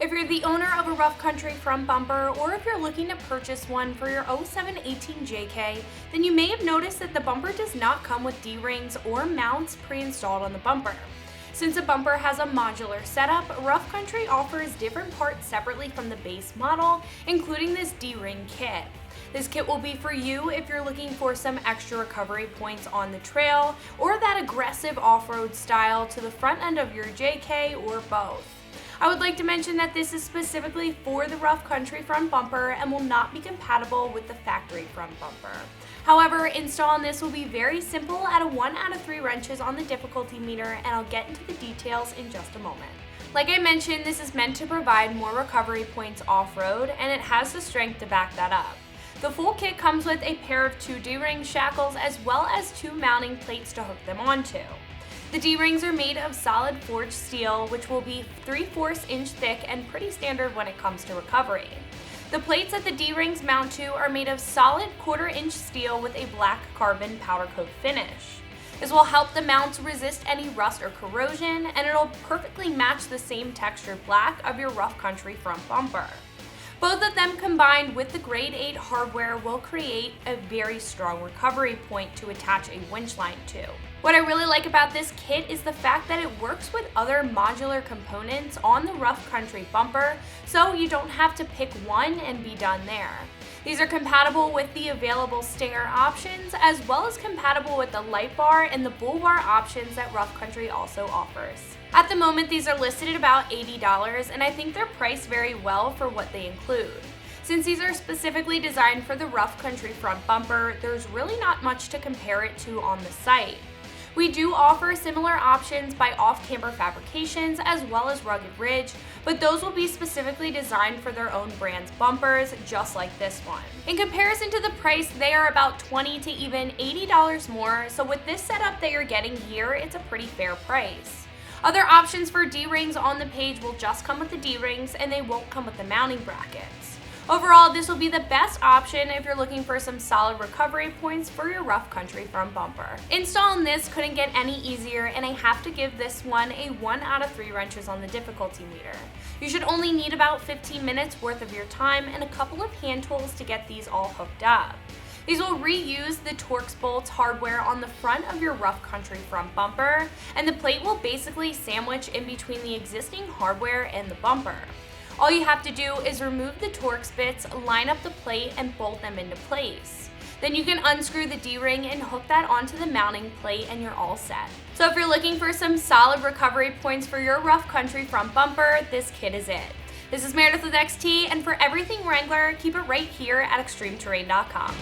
If you're the owner of a rough country front bumper, or if you're looking to purchase one for your 0718 JK, then you may have noticed that the bumper does not come with D-rings or mounts pre-installed on the bumper. Since the bumper has a modular setup, Rough Country offers different parts separately from the base model, including this D-ring kit. This kit will be for you if you're looking for some extra recovery points on the trail, or that aggressive off-road style to the front end of your JK, or both. I would like to mention that this is specifically for the Rough Country front bumper and will not be compatible with the factory front bumper. However, installing this will be very simple at a 1 out of 3 wrenches on the difficulty meter, and I'll get into the details in just a moment. Like I mentioned, this is meant to provide more recovery points off-road, and it has the strength to back that up. The full kit comes with a pair of 2 D-ring shackles as well as 2 mounting plates to hook them onto. The D-rings are made of solid forged steel, which will be 3/4 inch thick and pretty standard when it comes to recovery. The plates that the D-rings mount to are made of solid 1/4 inch steel with a black carbon powder coat finish. This will help the mounts resist any rust or corrosion, and it'll perfectly match the same textured black of your Rough Country front bumper. Both of them combined with the grade 8 hardware will create a very strong recovery point to attach a winch line to. What I really like about this kit is the fact that it works with other modular components on the Rough Country bumper, so you don't have to pick one and be done there. These are compatible with the available Stinger options, as well as compatible with the light bar and the bull bar options that Rough Country also offers. At the moment, these are listed at about $80, and I think they're priced very well for what they include. Since these are specifically designed for the Rough Country front bumper, there's really not much to compare it to on the site. We do offer similar options by Off-Camber Fabrications as well as Rugged Ridge, but those will be specifically designed for their own brand's bumpers, just like this one. In comparison to the price, they are about $20 to even $80 more, so with this setup that you're getting here, it's a pretty fair price. Other options for D-rings on the page will just come with the D-rings, and they won't come with the mounting brackets. Overall, this will be the best option if you're looking for some solid recovery points for your Rough Country front bumper. Installing this couldn't get any easier, and I have to give this one a 1 out of 3 wrenches on the difficulty meter. You should only need about 15 minutes worth of your time and a couple of hand tools to get these all hooked up. These will reuse the Torx bolts hardware on the front of your Rough Country front bumper, and the plate will basically sandwich in between the existing hardware and the bumper. All you have to do is remove the Torx bits, line up the plate, and bolt them into place. Then you can unscrew the D-ring and hook that onto the mounting plate, and you're all set. So if you're looking for some solid recovery points for your Rough Country front bumper, this kit is it. This is Meredith with XT, and for everything Wrangler, keep it right here at ExtremeTerrain.com.